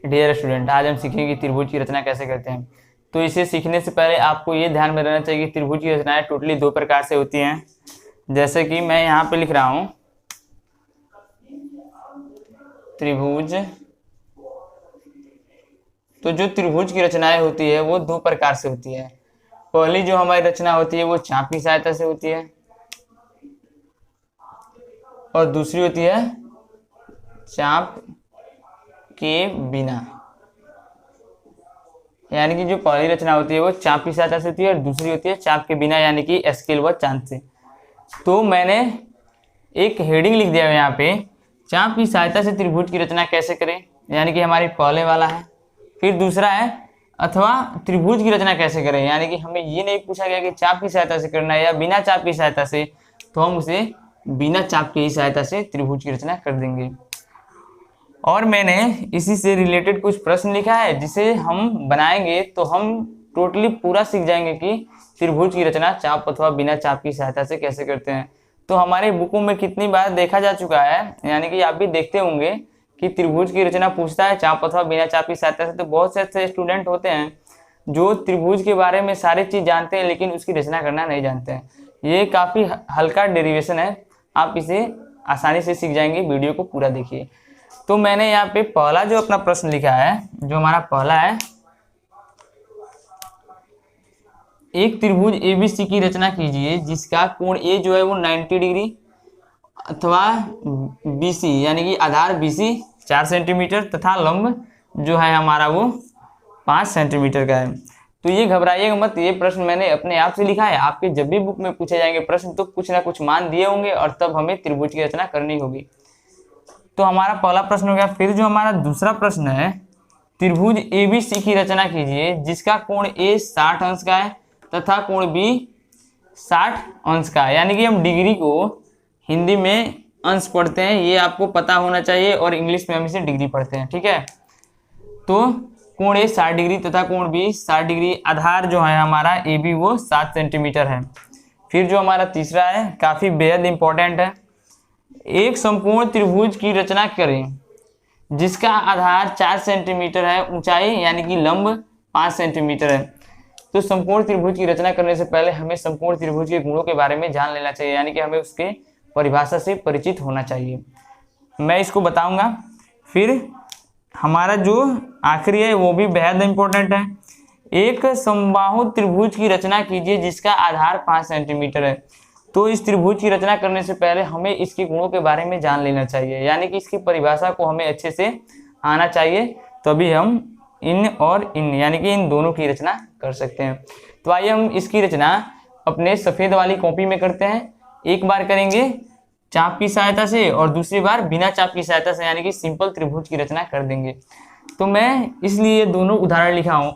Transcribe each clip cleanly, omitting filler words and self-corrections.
Dear student, आज हम सीखेंगे कि त्रिभुज की रचना कैसे करते हैं। तो इसे सीखने से पहले आपको ये ध्यान में रहना चाहिए कि त्रिभुज की रचनाएं टोटली दो प्रकार से होती हैं। जैसे कि मैं यहाँ पे लिख रहा हूँ त्रिभुज। तो जो त्रिभुज की रचनाएं होती है वो दो प्रकार से होती है। पहली जो हमारी रचना होती है वो चाप की सहायता से होती है और दूसरी होती है चाप के बिना। यानी कि जो पहली रचना होती है वो चाप की सहायता से होती है और दूसरी होती है चाप के बिना, यानी कि स्केल व चांद से। तो मैंने एक हेडिंग लिख दिया है यहाँ पे, चाप की सहायता से त्रिभुज की रचना कैसे करें, यानी कि हमारी पहले वाला है। फिर दूसरा है अथवा त्रिभुज की रचना कैसे करें, यानी कि हमें ये नहीं पूछा गया कि चाप की सहायता से करना है या बिना चाप की सहायता से, तो हम उसे बिना चाप की सहायता से त्रिभुज की रचना कर देंगे। और मैंने इसी से रिलेटेड कुछ प्रश्न लिखा है जिसे हम बनाएंगे तो हम टोटली पूरा सीख जाएंगे कि त्रिभुज की रचना चाप अथवा बिना चाप की सहायता से कैसे करते हैं। तो हमारे बुकों में कितनी बार देखा जा चुका है, यानी कि आप भी देखते होंगे कि त्रिभुज की रचना पूछता है चाप अथवा बिना चाप की सहायता से। तो बहुत से ऐसे स्टूडेंट होते हैं जो त्रिभुज के बारे में सारी चीज जानते हैं लेकिन उसकी रचना करना नहीं जानते हैं। ये काफी हल्का डेरिवेशन है, आप इसे आसानी से सीख जाएंगे। वीडियो को पूरा देखिए। तो मैंने यहाँ पे पहला जो अपना प्रश्न लिखा है, जो हमारा पहला है, एक त्रिभुज एबीसी की रचना कीजिए जिसका कोण ए जो है वो 90 डिग्री अथवा बीसी यानी कि आधार बीसी 4 सेंटीमीटर तथा लंब जो है हमारा वो 5 सेंटीमीटर का है। तो ये घबराइएगा मत, ये प्रश्न मैंने अपने आप से लिखा है। आपके जब भी बुक में पूछे जाएंगे प्रश्न तो कुछ ना कुछ मान दिए होंगे और तब हमें त्रिभुज की रचना करनी होगी। तो हमारा पहला प्रश्न हो गया। फिर जो हमारा दूसरा प्रश्न है, त्रिभुज एबीसी की रचना कीजिए जिसका कोण ए 60 अंश का है तथा कोण बी 60 अंश का है। यानी कि हम डिग्री को हिंदी में अंश पढ़ते हैं, ये आपको पता होना चाहिए, और इंग्लिश में हम इसे डिग्री पढ़ते हैं, ठीक है। तो कोण ए 60 डिग्री तथा कोण बी 60 डिग्री, आधार जो है हमारा ए बी वो 7 सेंटीमीटर है। फिर जो हमारा तीसरा है, काफी बेहद इंपॉर्टेंट है, एक संपूर्ण त्रिभुज की रचना करें जिसका आधार 4 सेंटीमीटर है, ऊंचाई यानी कि लंब 5 सेंटीमीटर है। तो संपूर्ण त्रिभुज की रचना करने से पहले हमें संपूर्ण त्रिभुज के गुणों के बारे में जान लेना चाहिए, यानी कि हमें उसके परिभाषा से परिचित होना चाहिए। मैं इसको बताऊंगा। फिर हमारा जो आखिरी है वो भी बेहद इंपॉर्टेंट है, एक समबाहु त्रिभुज की रचना कीजिए जिसका आधार 5 सेंटीमीटर है। तो इस त्रिभुज की रचना करने से पहले हमें इसके गुणों के बारे में जान लेना चाहिए, यानी कि इसकी परिभाषा को हमें अच्छे से आना चाहिए, तभी हम इन और इन यानी कि इन दोनों की रचना कर सकते हैं। तो आइए हम इसकी रचना अपने सफ़ेद वाली कॉपी में करते हैं। एक बार करेंगे चाप की सहायता से और दूसरी बार बिना चाप की सहायता से, यानी कि सिंपल त्रिभुज की रचना कर देंगे। तो मैं इसलिए दोनों उदाहरण लिखा हूँ,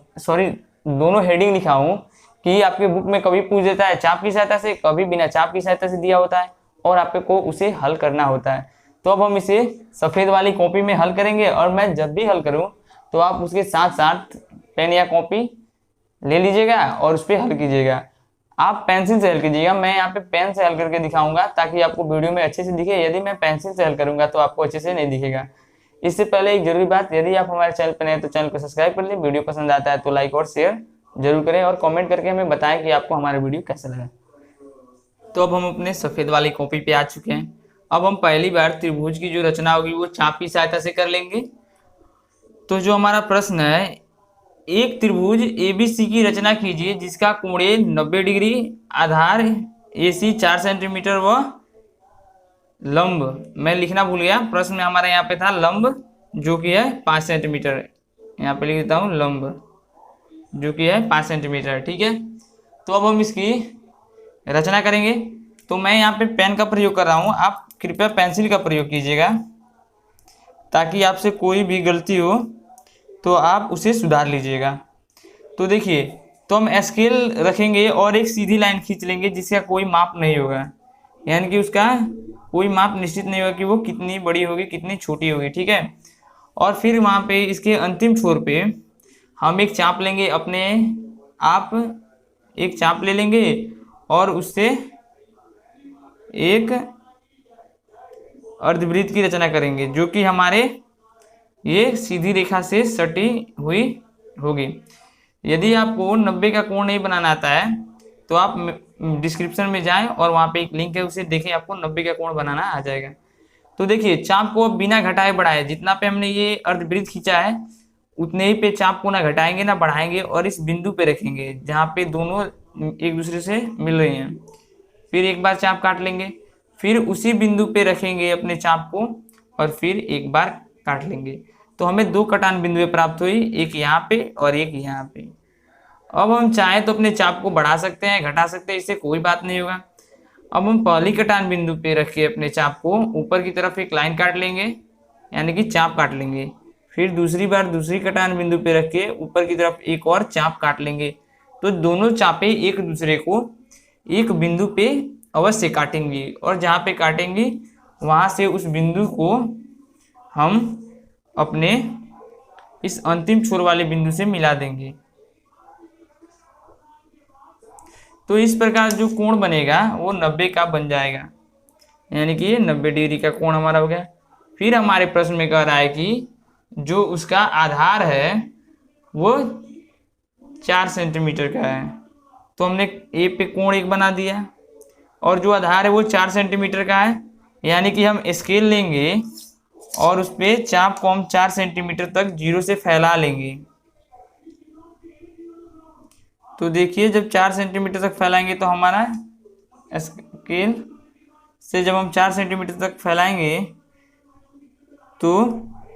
दोनों हेडिंग लिखा हूँ कि आपके बुक में कभी पूछ देता है चाप की सहायता से, कभी बिना चाप की सहायता से दिया होता है और आपको उसे हल करना होता है। तो अब हम इसे सफ़ेद वाली कॉपी में हल करेंगे और मैं जब भी हल करूं तो आप उसके साथ साथ पेन या कॉपी ले लीजिएगा और उस पर हल कीजिएगा। आप पेंसिल से हल कीजिएगा, मैं यहाँ पे पेन से हल करके दिखाऊंगा ताकि आपको वीडियो में अच्छे से दिखे। यदि मैं पेंसिल से हल करूंगा तो आपको अच्छे से नहीं दिखेगा। इससे पहले एक जरूरी बात, यदि आप हमारे चैनल पर नए तो चैनल को सब्सक्राइब कर लें, वीडियो पसंद आता है तो लाइक और शेयर जरूर करें और कमेंट करके हमें बताएं कि आपको हमारा वीडियो कैसा लगा। तो अब हम अपने सफ़ेद वाली कॉपी पे आ चुके हैं। अब हम पहली बार त्रिभुज की जो रचना होगी वो चाप की सहायता से कर लेंगे। तो जो हमारा प्रश्न है, एक त्रिभुज एबीसी की रचना कीजिए जिसका कोण 90 डिग्री, आधार AC 4 सेंटीमीटर व लंब, मैं लिखना भूल गया, प्रश्न में हमारे यहाँ पे था लंब जो कि है 5 सेंटीमीटर, यहाँ पे लिख देता हूँ लंब जो कि है 5 सेंटीमीटर, ठीक है। तो अब हम इसकी रचना करेंगे। तो मैं यहाँ पे पेन का प्रयोग कर रहा हूँ, आप कृपया पेंसिल का प्रयोग कीजिएगा ताकि आपसे कोई भी गलती हो तो आप उसे सुधार लीजिएगा। तो देखिए, तो हम स्केल रखेंगे और एक सीधी लाइन खींच लेंगे जिसका कोई माप नहीं होगा, यानी कि उसका कोई माप निश्चित नहीं होगा कि वो कितनी बड़ी होगी कितनी छोटी होगी, ठीक है। और फिर वहाँ पे इसके अंतिम छोर पे हम एक चाप लेंगे, अपने आप एक चाप ले लेंगे और उससे एक अर्धवृत्त की रचना करेंगे जो कि हमारे ये सीधी रेखा से सटी हुई होगी। यदि आपको 90 का कोण नहीं बनाना आता है तो आप डिस्क्रिप्शन में जाएं और वहाँ पे एक लिंक है, उसे देखें, आपको 90 का कोण बनाना आ जाएगा। तो देखिए चाप को अब बिना घटाए बढ़ाए, जितना पे हमने ये अर्धवृत्त खींचा है उतने ही पे चाप को ना घटाएंगे ना बढ़ाएंगे और इस बिंदु पे रखेंगे जहाँ पे दोनों एक दूसरे से मिल रहे हैं। फिर एक बार चाप काट लेंगे, फिर उसी बिंदु पे रखेंगे अपने चाप को और फिर एक बार काट लेंगे। तो हमें दो कटान बिंदुएं प्राप्त हुई, एक यहाँ पे और एक यहाँ पे। अब हम चाहें तो अपने चाप को बढ़ा सकते हैं, घटा सकते हैं, इससे कोई बात नहीं होगा। अब हम पहली कटान बिंदु पे रख के अपने चाप को ऊपर की तरफ एक लाइन काट लेंगे, यानी कि चाप काट लेंगे। फिर दूसरी बार दूसरी कटान बिंदु पे रख के ऊपर की तरफ एक और चाप काट लेंगे। तो दोनों चापे एक दूसरे को एक बिंदु पे अवश्य काटेंगी और जहाँ पे काटेंगी वहाँ से उस बिंदु को हम अपने इस अंतिम छोर वाले बिंदु से मिला देंगे। तो इस प्रकार जो कोण बनेगा वो 90 का बन जाएगा, यानी कि ये 90 डिग्री का कोण हमारा हो गया। फिर हमारे प्रश्न में कह रहा है कि जो उसका आधार है वो 4 सेंटीमीटर का है। तो हमने ए पे कोण 1 बना दिया और जो आधार है वो 4 सेंटीमीटर का है, यानी कि हम स्केल लेंगे और उस पर चाप को हम 4 सेंटीमीटर तक जीरो से फैला लेंगे। तो देखिए जब 4 सेंटीमीटर तक फैलाएंगे तो हमारा स्केल से जब हम 4 सेंटीमीटर तक फैलाएंगे तो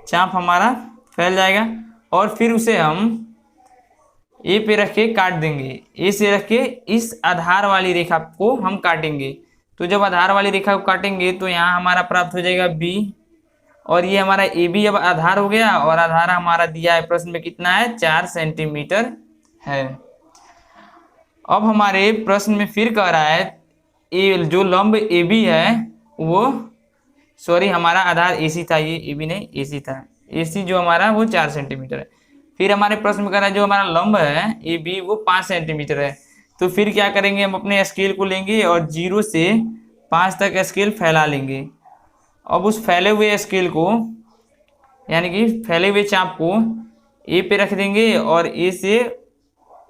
चाप हमारा फैल जाएगा और फिर उसे हम ए पे रख के काट देंगे। ए से रख के इस आधार वाली रेखा को हम काटेंगे। तो जब आधार वाली रेखा को काटेंगे तो यहाँ हमारा प्राप्त हो जाएगा बी और ये हमारा ए बी अब आधार हो गया और आधार हमारा दिया है प्रश्न में कितना है, 4 सेंटीमीटर है। अब हमारे प्रश्न में फिर कह रहा है ए जो लंब ए बी है वो, सॉरी हमारा आधार ए सी था, ये ए बी नहीं ए सी था, ए सी जो हमारा वो 4 सेंटीमीटर है। फिर हमारे प्रश्न में कह रहा है जो हमारा लंब है ए बी वो 5 सेंटीमीटर है। तो फिर क्या करेंगे, हम अपने स्केल को लेंगे और 0 से 5 तक स्केल फैला लेंगे। अब उस फैले हुए स्केल को यानी कि फैले हुए चाप को ए पे रख देंगे और ए से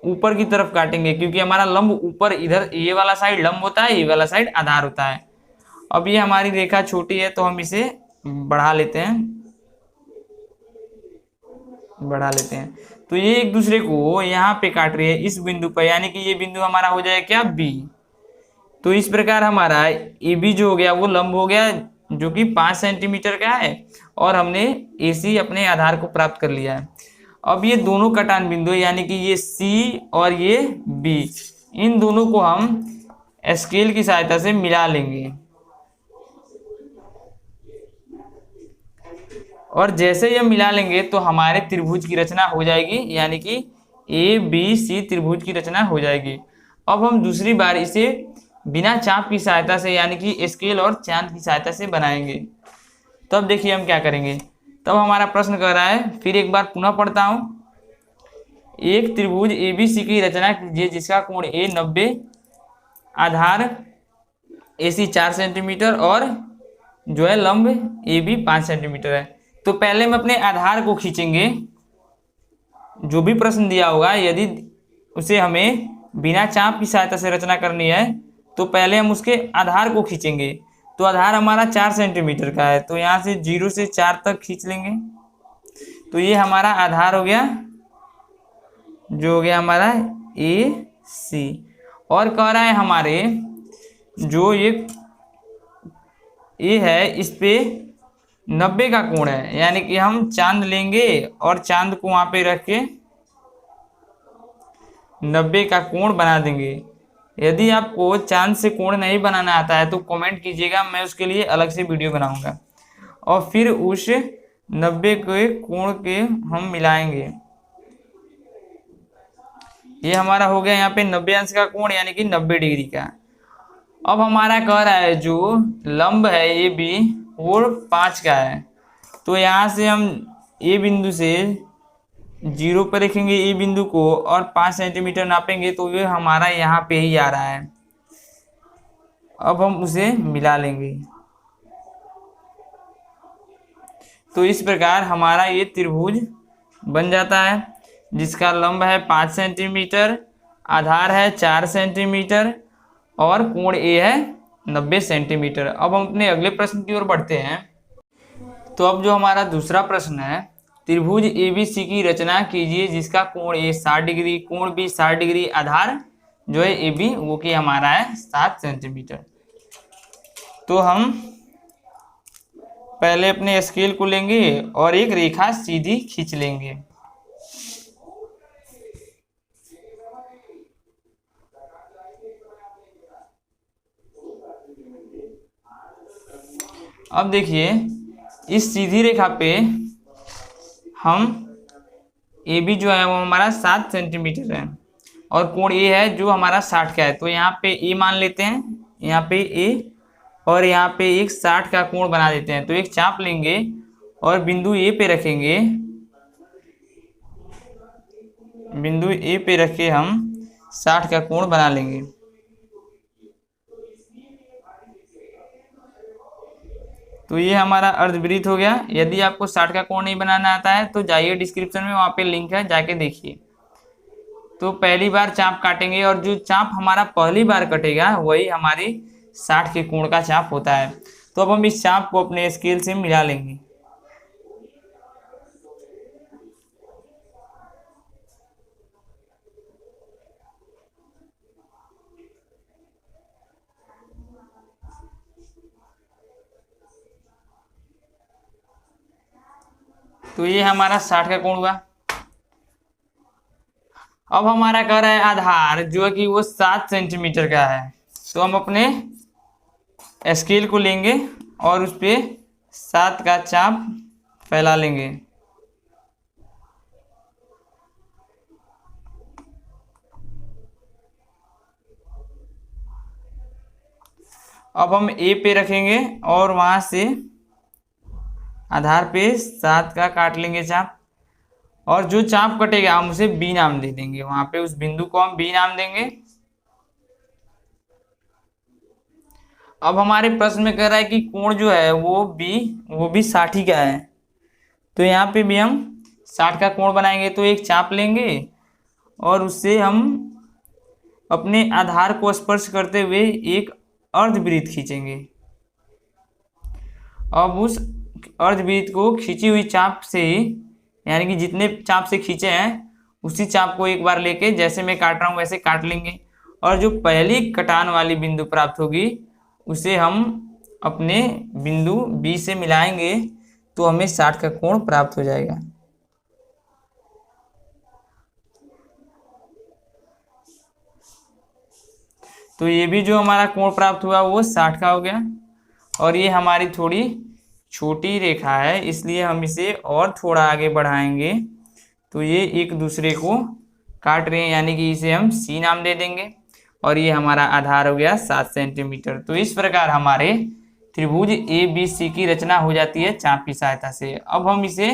ऊपर की तरफ काटेंगे, क्योंकि हमारा लंब ऊपर इधर ये वाला साइड लंब होता है, ये वाला साइड आधार होता है। अब ये हमारी रेखा छोटी है तो हम इसे बढ़ा लेते हैं, तो ये एक दूसरे को यहाँ पे काट रही है इस बिंदु पर, यानी कि ये बिंदु हमारा हो जाएगा क्या, बी। तो इस प्रकार हमारा ए बी जो हो गया वो लंब हो गया जो कि 5 सेंटीमीटर का है और हमने ए सी अपने आधार को प्राप्त कर लिया है। अब ये दोनों कटान बिंदु यानी कि ये सी और ये बी, इन दोनों को हम स्केल की सहायता से मिला लेंगे और जैसे ही हम मिला लेंगे तो हमारे त्रिभुज की रचना हो जाएगी, यानी कि ए बी सी त्रिभुज की रचना हो जाएगी। अब हम दूसरी बार इसे बिना चाप की सहायता से यानी कि स्केल और चांद की सहायता से बनाएंगे। तब देखिए हम क्या करेंगे। तब हमारा प्रश्न कर रहा है, फिर एक बार पुनः पढ़ता हूं, एक त्रिभुज एबीसी की रचना कीजिए जिसका कोण ए 90, आधार एसी 4 सेंटीमीटर और जो है लंब ए बी 5 सेंटीमीटर है। तो पहले हम अपने आधार को खींचेंगे, जो भी प्रश्न दिया होगा यदि उसे हमें बिना चाप की सहायता से रचना करनी है तो पहले हम उसके आधार को खींचेंगे। तो आधार हमारा 4 सेंटीमीटर का है, तो यहाँ से 0 से 4 तक खींच लेंगे। तो ये हमारा आधार हो गया, जो हो गया हमारा ए सी। और कह रहा है हमारे जो ये है इस पे 90 का कोण है, यानी कि हम चांद लेंगे और चांद को वहां पे रख के 90 का कोण बना देंगे। यदि आपको चांद से कोण नहीं बनाना आता है तो कमेंट कीजिएगा, मैं उसके लिए अलग से वीडियो बनाऊंगा। और फिर उस 90 के कोण के हम मिलाएंगे। ये हमारा हो गया यहाँ पे 90 अंश का कोण, यानी कि 90 डिग्री का। अब हमारा कह रहा है जो लंब है ए बी वो 5 का है, तो यहाँ से हम ए बिंदु से 0 पर रखेंगे ए बिंदु को और 5 सेंटीमीटर नापेंगे, तो ये हमारा यहाँ पे ही आ रहा है। अब हम उसे मिला लेंगे। तो इस प्रकार हमारा ये त्रिभुज बन जाता है, जिसका लंब है 5 सेंटीमीटर, आधार है 4 सेंटीमीटर और कोण ए है 90 सेंटीमीटर। अब हम अपने अगले प्रश्न की ओर बढ़ते हैं। तो अब जो हमारा दूसरा प्रश्न है, त्रिभुज ABC की रचना कीजिए जिसका कोण ए 60 डिग्री, कोण बी 60 डिग्री, आधार जो है AB वो कि हमारा है 7 सेंटीमीटर। तो हम पहले अपने स्केल को लेंगे और एक रेखा सीधी खींच लेंगे। अब देखिए इस सीधी रेखा पे हम AB जो है वो हमारा 7 सेंटीमीटर है और कोण ए है जो हमारा 60 का है। तो यहाँ पे ए मान लेते हैं, यहाँ पे ए, और यहाँ पे एक 60 का कोण बना देते हैं। तो एक चाप लेंगे और बिंदु ए पे रखेंगे, बिंदु ए पे रखे हम 60 का कोण बना लेंगे। तो ये हमारा अर्धवृत्त हो गया। यदि आपको 60 का कोण नहीं बनाना आता है तो जाइए डिस्क्रिप्शन में, वहाँ पे लिंक है, जाके देखिए। तो पहली बार चाप काटेंगे और जो चाप हमारा पहली बार कटेगा वही हमारी 60 के कोण का चाप होता है। तो अब हम इस चाप को अपने स्केल से मिला लेंगे। तो ये हमारा 60 का कोण हुआ। अब हमारा कह रहा है आधार जो है कि वो 7 सेंटीमीटर का है। तो हम अपने स्केल को लेंगे और उस पे 7 का चाप फैला लेंगे। अब हम ए पे रखेंगे और वहां से आधार पे 7 का काट लेंगे चाप, और जो चाप कटेगा हम उसे बी नाम दे देंगे। वहां पे उस बिंदु को हम बी नाम देंगे। अब हमारे प्रश्न में कह रहा है कि कोण जो है वो भी 60 ही का है। तो यहाँ पे भी हम 60 का कोण बनाएंगे। तो एक चाप लेंगे और उससे हम अपने आधार को स्पर्श करते हुए एक अर्धवृत्त खींचेंगे। अब उस अर्धवृत्त को खींची हुई चाप से, यानी कि जितने चाप से खींचे हैं उसी चाप को एक बार लेके, जैसे मैं काट रहा हूँ वैसे काट लेंगे, और जो पहली कटान वाली बिंदु प्राप्त होगी उसे हम अपने बिंदु बी से मिलाएंगे। तो हमें 60 का कोण प्राप्त हो जाएगा। तो ये भी जो हमारा कोण प्राप्त हुआ वो 60 का हो गया। और ये हमारी थोड़ी छोटी रेखा है इसलिए हम इसे और थोड़ा आगे बढ़ाएंगे। तो ये एक दूसरे को काट रहे हैं, यानी कि इसे हम सी नाम दे देंगे। और ये हमारा आधार हो गया 7 सेंटीमीटर। तो इस प्रकार हमारे त्रिभुज ABC की रचना हो जाती है चाप की सहायता से। अब हम इसे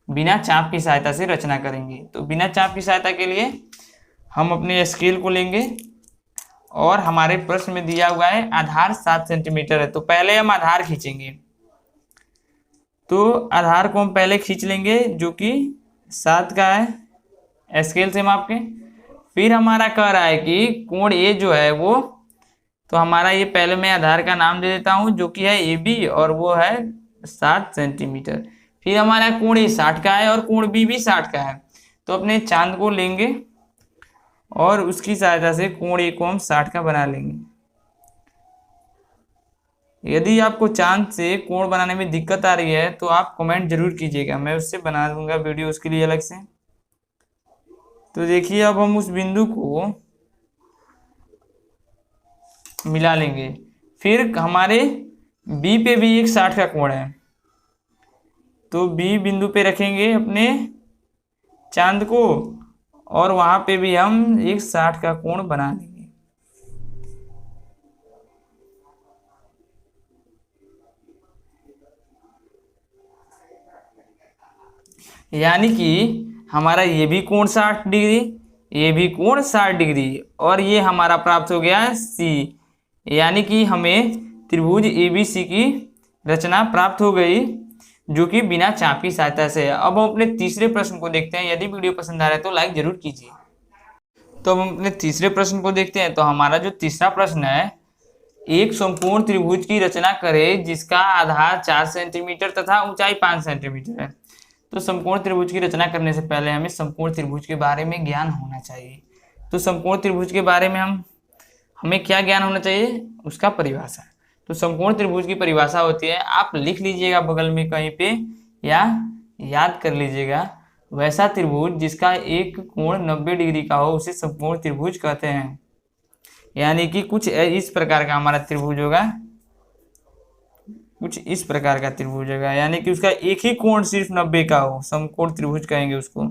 बिना चाप की सहायता से रचना करेंगे। तो बिना चाप की सहायता के लिए हम अपने स्केल को लेंगे और हमारे प्रश्न में दिया हुआ है आधार 7 सेंटीमीटर है। तो पहले हम आधार खींचेंगे। तो आधार को हम पहले खींच लेंगे जो कि 7 का है स्केल से माप के। फिर हमारा कह रहा है कि कोण ए जो है वो, तो हमारा ये पहले मैं आधार का नाम दे देता हूँ जो कि है AB और वो है 7 सेंटीमीटर। फिर हमारा कोण ए 60 का है और कोण बी भी 60 का है। तो अपने चांद को लेंगे और उसकी सहायता से कोण ए को हम 60 का बना लेंगे। यदि आपको चांद से कोण बनाने में दिक्कत आ रही है तो आप कमेंट जरूर कीजिएगा, मैं उससे बना दूंगा वीडियो उसके लिए अलग से। तो देखिए अब हम उस बिंदु को मिला लेंगे। फिर हमारे बी पे भी एक 60 का कोण है। तो बी बिंदु पे रखेंगे अपने चांद को और वहां पे भी हम एक 60 का कोण बना लेंगे। यानी कि हमारा ये भी कोण 60 डिग्री, ये भी कोण 60 डिग्री और ये हमारा प्राप्त हो गया सी। यानी कि हमें त्रिभुज ABC की रचना प्राप्त हो गई। जो कि बिना चाप की सहायता से है। अब हम अपने तीसरे प्रश्न को देखते हैं। यदि वीडियो पसंद आ रहा है तो लाइक जरूर कीजिए। तो अब हम अपने तीसरे प्रश्न को देखते हैं। तो हमारा जो तीसरा प्रश्न है, एक समकोण त्रिभुज की रचना करें जिसका आधार 4 सेंटीमीटर तथा ऊंचाई 5 सेंटीमीटर है। तो समकोण त्रिभुज की रचना करने से पहले हमें समकोण त्रिभुज के बारे में ज्ञान होना चाहिए। तो समकोण त्रिभुज के बारे में हमें क्या ज्ञान होना चाहिए, उसका परिभाषा। तो समकोण त्रिभुज की परिभाषा होती है, आप लिख लीजिएगा बगल में कहीं पे या याद कर लीजिएगा, वैसा त्रिभुज जिसका एक कोण 90 डिग्री का हो उसे समकोण त्रिभुज कहते हैं। यानी कि कुछ इस प्रकार का हमारा त्रिभुज होगा, कुछ इस प्रकार का त्रिभुज होगा, यानी कि उसका एक ही कोण सिर्फ 90 का हो, समकोण त्रिभुज कहेंगे उसको।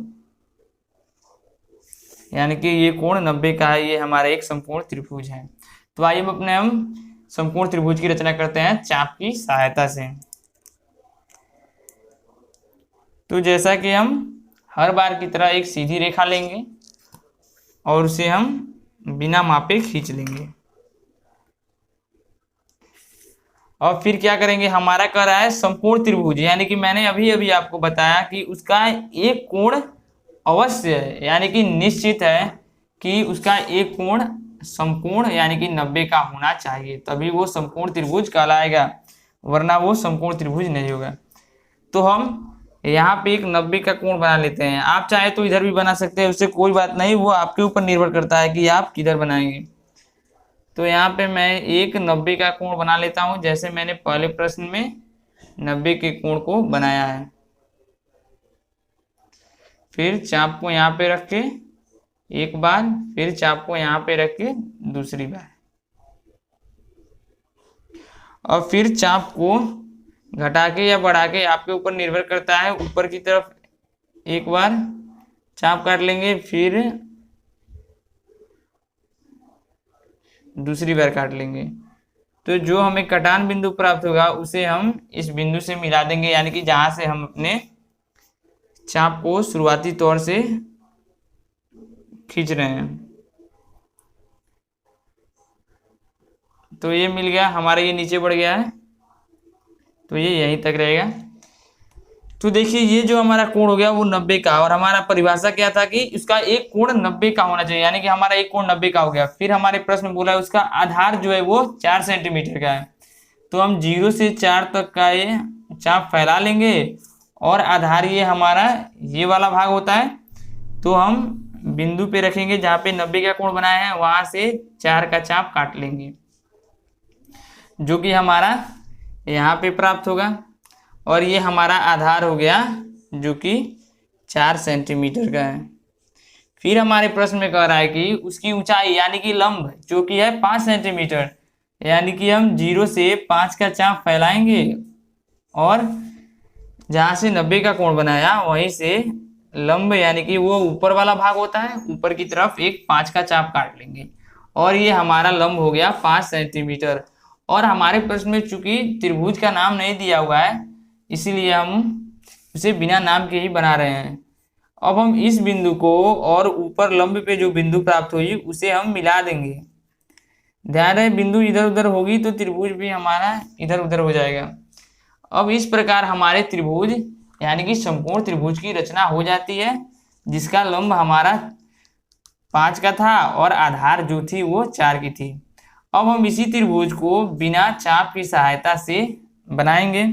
यानी कि ये कोण 90 का है, ये हमारा एक समकोण त्रिभुज है। तो आइए हम समकोण त्रिभुज की रचना करते हैं चाप की सहायता से। तो जैसा कि हम हर बार की तरह एक सीधी रेखा लेंगे और उसे हम बिना मापे खींच लेंगे। और फिर क्या करेंगे, हमारा कह रहा है समकोण त्रिभुज, यानी कि मैंने अभी आपको बताया कि उसका एक कोण अवश्य है, यानी कि निश्चित है कि उसका एक कोण समकोण यानी कि 90 का होना चाहिए, तभी वो समकोण त्रिभुज कहलाएगा, वरना वो समकोण त्रिभुज नहीं होगा। तो हम यहाँ पे एक 90 का कोण बना लेते हैं। आप चाहे तो इधर भी बना सकते हैं, उससे कोई बात नहीं, वो आपके ऊपर निर्भर करता है कि आप किधर बनाएंगे। तो यहाँ पे मैं एक 90 का कोण बना लेता हूँ, जैसे मैंने पहले प्रश्न में 90 के कोण को बनाया है। फिर चाप को यहाँ पे रख के एक बार, फिर चाप को यहाँ पे रख के दूसरी बार, और फिर चाप को घटा के या बढ़ा के आपके ऊपर निर्भर करता है, ऊपर की तरफ एक बार चाप काट लेंगे, फिर दूसरी बार काट लेंगे। तो जो हमें कटान बिंदु प्राप्त होगा उसे हम इस बिंदु से मिला देंगे, यानी कि जहां से हम अपने चाप को शुरुआती तौर से खींच रहे हैं। तो ये मिल गया हमारा, ये नीचे बढ़ गया है, तो ये यहीं तक रहेगा। तो देखिए ये जो हमारा कोण हो गया वो 90 का, और हमारा परिभाषा क्या था कि उसका एक कोण 90 का होना चाहिए, यानी कि हमारा एक कोण 90 का हो गया। फिर हमारे प्रश्न में बोला उसका आधार जो है वो 4 सेंटीमीटर का है। तो हम 0 से 4 तक का ये चाप फैला लेंगे, और आधार ये हमारा ये वाला भाग होता है। तो हम बिंदु पे रखेंगे जहाँ पे 90 का कोण बनाया है, वहां से 4 का चाप काट लेंगे, जो कि हमारा यहाँ पे प्राप्त होगा। और ये हमारा आधार हो गया जो कि 4 सेंटीमीटर का है। फिर हमारे प्रश्न में कह रहा है कि उसकी ऊंचाई यानी कि लंब जो कि है 5 सेंटीमीटर, यानी कि हम 0 से 5 का चाप फैलाएंगे, और जहाँ से 90 का कोण बनाया वहीं से लंब यानी कि वो ऊपर वाला भाग होता है, ऊपर की तरफ एक 5 का चाप काट लेंगे, और ये हमारा लंब हो गया 5 सेंटीमीटर। और हमारे प्रश्न में चूंकि त्रिभुज का नाम नहीं दिया हुआ है, इसीलिए हम उसे बिना नाम के ही बना रहे हैं। अब हम इस बिंदु को और ऊपर लंब पे जो बिंदु प्राप्त हुई उसे हम मिला देंगे। ध्यान रहे बिंदु इधर उधर होगी तो त्रिभुज भी हमारा इधर उधर हो जाएगा। अब इस प्रकार हमारे त्रिभुज यानी कि समकोण त्रिभुज की रचना हो जाती है, जिसका लंब हमारा 5 का था और आधार जो थी वो 4 की थी। अब हम इसी त्रिभुज को बिना चाप की सहायता से बनाएंगे।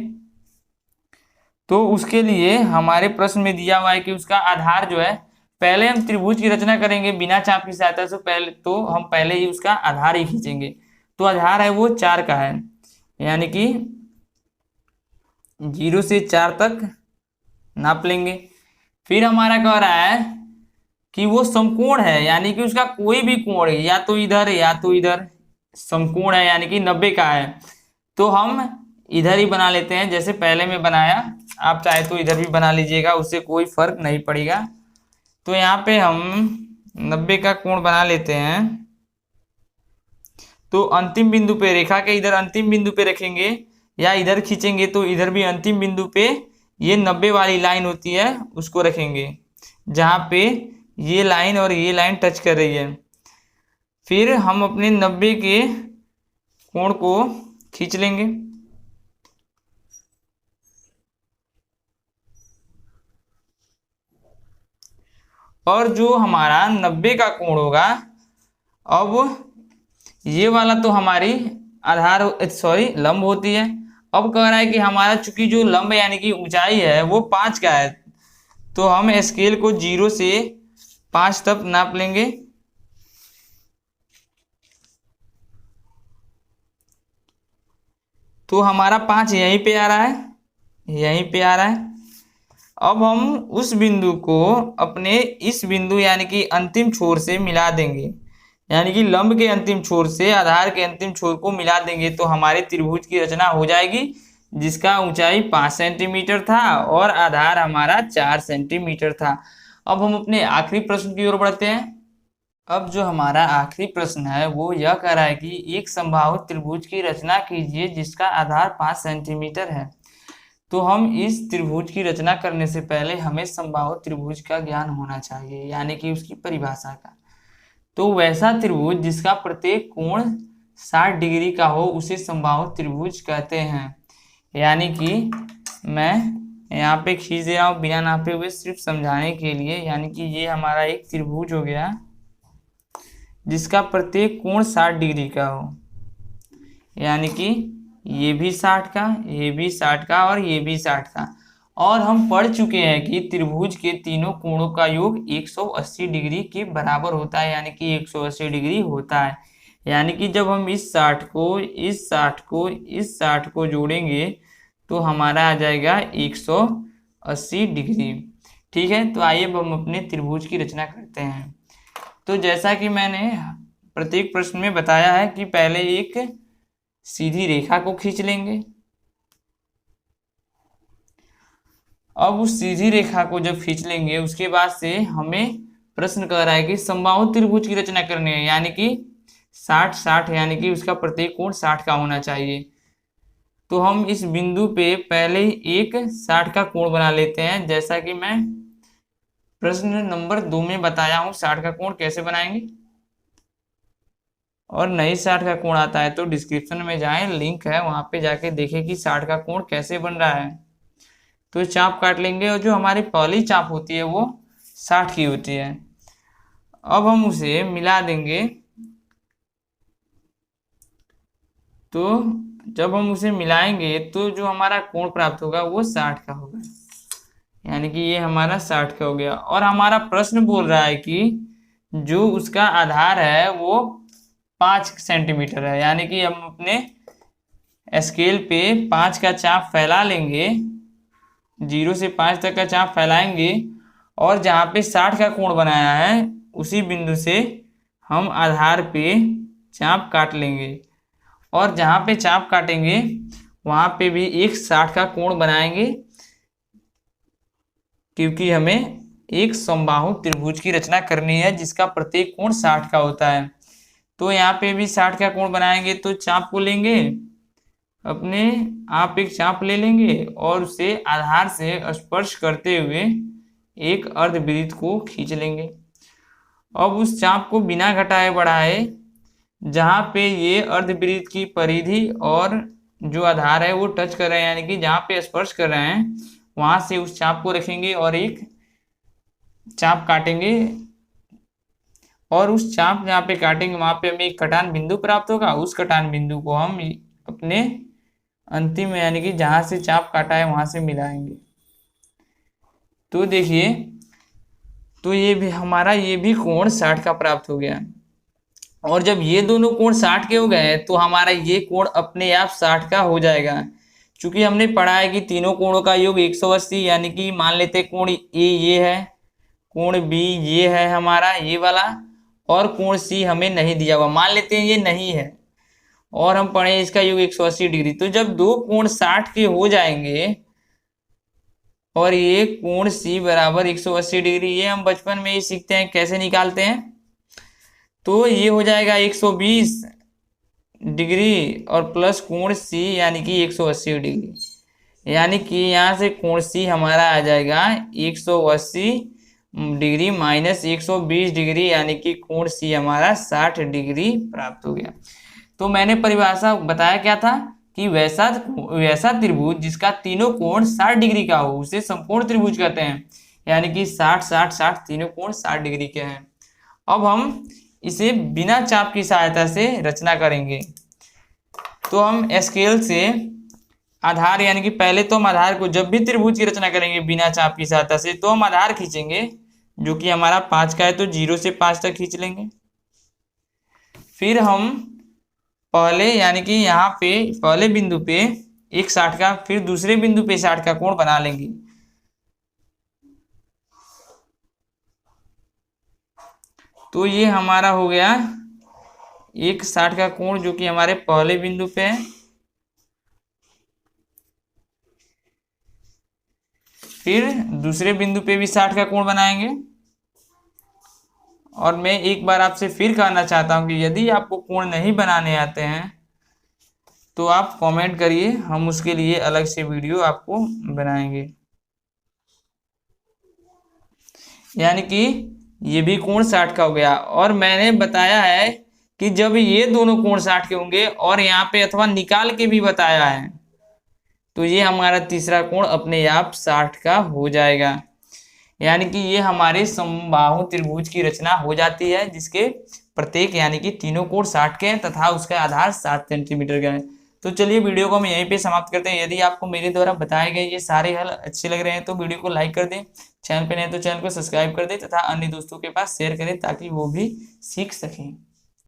तो उसके लिए हमारे प्रश्न में दिया हुआ है कि उसका आधार जो है, पहले हम त्रिभुज की रचना करेंगे बिना चाप की सहायता से, पहले तो हम पहले ही उसका आधार ही खींचेंगे। तो आधार है वो 4 का है, यानी कि 0 से 4 तक नाप लेंगे। फिर हमारा कह रहा है कि वो समकोण है, यानी कि उसका कोई भी कोण या तो इधर या तो इधर समकोण है, यानी कि 90 का है। तो हम इधर ही बना लेते हैं जैसे पहले में बनाया, आप चाहे तो इधर भी बना लीजिएगा, उससे कोई फर्क नहीं पड़ेगा। तो यहाँ पे हम 90 का कोण बना लेते हैं। तो अंतिम बिंदु पे रेखा के इधर अंतिम बिंदु पे रखेंगे या इधर खींचेंगे, तो इधर भी अंतिम बिंदु पे ये 90 वाली लाइन होती है उसको रखेंगे, जहाँ पे ये लाइन और ये लाइन टच कर रही है। फिर हम अपने 90 के कोण को खींच लेंगे। और जो हमारा 90 का कोण होगा, अब ये वाला तो हमारी लंब होती है। अब कह रहा है कि हमारा चूंकि जो लंब यानी कि ऊंचाई है वो 5 का है, तो हम स्केल को 0 से 5 तक नाप लेंगे। तो हमारा 5 यहीं पे आ रहा है, यहीं पे आ रहा है। अब हम उस बिंदु को अपने इस बिंदु यानी कि अंतिम छोर से मिला देंगे, यानी कि लंब के अंतिम छोर से आधार के अंतिम छोर को मिला देंगे, तो हमारे त्रिभुज की रचना हो जाएगी, जिसका ऊंचाई 5 सेंटीमीटर था और आधार हमारा 4 सेंटीमीटर था। अब हम अपने आखिरी प्रश्न की ओर बढ़ते हैं। अब जो हमारा आखिरी प्रश्न है वो यह कह रहा है कि एक समबाहु त्रिभुज की रचना कीजिए जिसका आधार 5 सेंटीमीटर है। तो हम इस त्रिभुज की रचना करने से पहले हमें समबाहु त्रिभुज का ज्ञान होना चाहिए, यानी कि उसकी परिभाषा का। तो वैसा त्रिभुज जिसका प्रत्येक कोण 60 डिग्री का हो उसे समबाहु त्रिभुज कहते हैं। यानी कि मैं यहाँ पे खींच दे रहा हूँ बिना नापे हुए, सिर्फ समझाने के लिए। यानी कि ये हमारा एक त्रिभुज हो गया जिसका प्रत्येक कोण 60 डिग्री का हो, यानी कि ये भी 60 का, ये भी 60 का और ये भी 60 का। और हम पढ़ चुके हैं कि त्रिभुज के तीनों कोणों का योग 180 डिग्री के बराबर होता है, यानी कि 180 डिग्री होता है। यानी कि जब हम इस 60 को, इस 60 को, इस 60 को जोड़ेंगे तो हमारा आ जाएगा 180 डिग्री। ठीक है, तो आइए अब हम अपने त्रिभुज की रचना करते हैं। तो जैसा कि मैंने प्रत्येक प्रश्न में बताया है कि पहले एक सीधी रेखा को खींच लेंगे। अब उस सीधी रेखा को जब खींच लेंगे उसके बाद से हमें प्रश्न कह रहा है कि समबाहु त्रिभुज की रचना करनी है, यानी कि 60-60, यानी कि उसका प्रत्येक कोण 60 का होना चाहिए। तो हम इस बिंदु पे पहले ही एक 60 का कोण बना लेते हैं, जैसा कि मैं प्रश्न नंबर 2 में बताया हूं 60 का कोण कैसे बनाएंगे। और नहीं 60 का कोण आता है तो डिस्क्रिप्शन में जाएं, लिंक है, वहां पे जाके देखें कि 60 का कोण कैसे बन रहा है। तो चाप काट लेंगे और जो हमारी पहली चाप होती है वो 60 की होती है। अब हम उसे मिला देंगे। तो जब हम उसे मिलाएंगे तो जो हमारा कोण प्राप्त होगा वो 60 का होगा, यानी कि ये हमारा 60 का हो गया। और हमारा प्रश्न बोल रहा है कि जो उसका आधार है वो 5 सेंटीमीटर है, यानी कि हम अपने स्केल पे 5 का चाप फैला लेंगे, 0 से 5 तक का चाप फैलाएंगे और जहाँ पे 60 का कोण बनाया है उसी बिंदु से हम आधार पे चाप काट लेंगे। और जहाँ पे चाप काटेंगे वहाँ पे भी एक 60 का कोण बनाएंगे, क्योंकि हमें एक समबाहु त्रिभुज की रचना करनी है जिसका प्रत्येक कोण 60 का होता है। तो यहाँ पे भी 60 का कोण बनाएंगे। तो चाप को लेंगे अपने, आप एक चाप ले लेंगे और उसे आधार से स्पर्श करते हुए एक अर्धवृत्त को खींच लेंगे। अब उस चाप को बिना घटाए बढ़ाए जहाँ पे ये अर्धवृत्त की परिधि और जो आधार है वो टच कर रहे हैं, यानी कि जहाँ पे स्पर्श कर रहे हैं वहां से उस चाप को रखेंगे और एक चाप काटेंगे। और उस चाप जहाँ पे काटेंगे वहां पे हमें एक कटान बिंदु प्राप्त होगा। उस कटान बिंदु को हम अपने अंतिम, यानी कि जहां से चाप काटा है वहां से मिलाएंगे। तो देखिए, तो ये भी हमारा ये भी कोण 60 का प्राप्त हो गया। और जब ये दोनों कोण 60 के हो गए तो हमारा ये कोण अपने आप 60 का हो जाएगा। चूंकि हमने पढ़ा है कि तीनों कोणों का योग 180, यानी कि मान लेते कोण ए ये है, कोण बी ये है हमारा ये वाला, और कोण सी हमें नहीं दिया हुआ, मान लेते हैं ये नहीं है, और हम पढ़े इसका योग 180 डिग्री। तो जब दो कोण 60 के हो जाएंगे और ये कोण सी बराबर 180 डिग्री, ये हम बचपन में ही सीखते हैं कैसे निकालते हैं। तो ये हो जाएगा 120 डिग्री और प्लस कोण सी यानी कि 180 डिग्री, यानी कि यहाँ से कोण सी हमारा आ जाएगा 180 डिग्री माइनस 120 डिग्री, यानी कि कोण सी हमारा 60 डिग्री प्राप्त हो गया। तो मैंने परिभाषा बताया क्या था कि वैसा त्रिभुज जिसका तीनों कोण 60 डिग्री का हो उसे समकोण त्रिभुज कहते हैं। यानी कि 60 60 60 तीनों कोण 60 डिग्री के हैं। अब हम इसे बिना चाप की सहायता से रचना करेंगे। तो हम स्केल से आधार यानी कि पहले तो हम आधार को, जब भी त्रिभुज की रचना करेंगे बिना चाप की सहायता से, तो हम आधार खींचेंगे जो कि हमारा 5 का है, तो 0 से 5 तक खींच लेंगे। फिर हम पहले यानी कि यहाँ पे पहले बिंदु पे एक 60 का, फिर दूसरे बिंदु पे 60 का कोण बना लेंगे। तो ये हमारा हो गया एक 60 का कोण जो कि हमारे पहले बिंदु पे है। फिर दूसरे बिंदु पे भी 60 का कोण बनाएंगे। और मैं एक बार आपसे फिर कहना चाहता हूं कि यदि आपको कोण नहीं बनाने आते हैं तो आप कमेंट करिए, हम उसके लिए अलग से वीडियो आपको बनाएंगे। यानी कि ये भी कोण 60 का हो गया। और मैंने बताया है कि जब ये दोनों कोण 60 के होंगे और यहाँ पे अथवा निकाल के भी बताया है, तो ये हमारा तीसरा कोण अपने आप 60 का हो जाएगा। यानी कि ये हमारे समबाहु त्रिभुज की रचना हो जाती है, जिसके प्रत्येक यानी कि तीनों कोण 60 के हैं तथा उसका आधार 7 सेंटीमीटर का है। तो चलिए वीडियो को हम यहीं पे समाप्त करते हैं। यदि आपको मेरे द्वारा बताए गए ये सारे हल अच्छे लग रहे हैं तो वीडियो को लाइक कर दें, चैनल पे नहीं तो चैनल को सब्सक्राइब कर दें तथा अन्य दोस्तों के पास शेयर करें ताकि वो भी सीख सकें।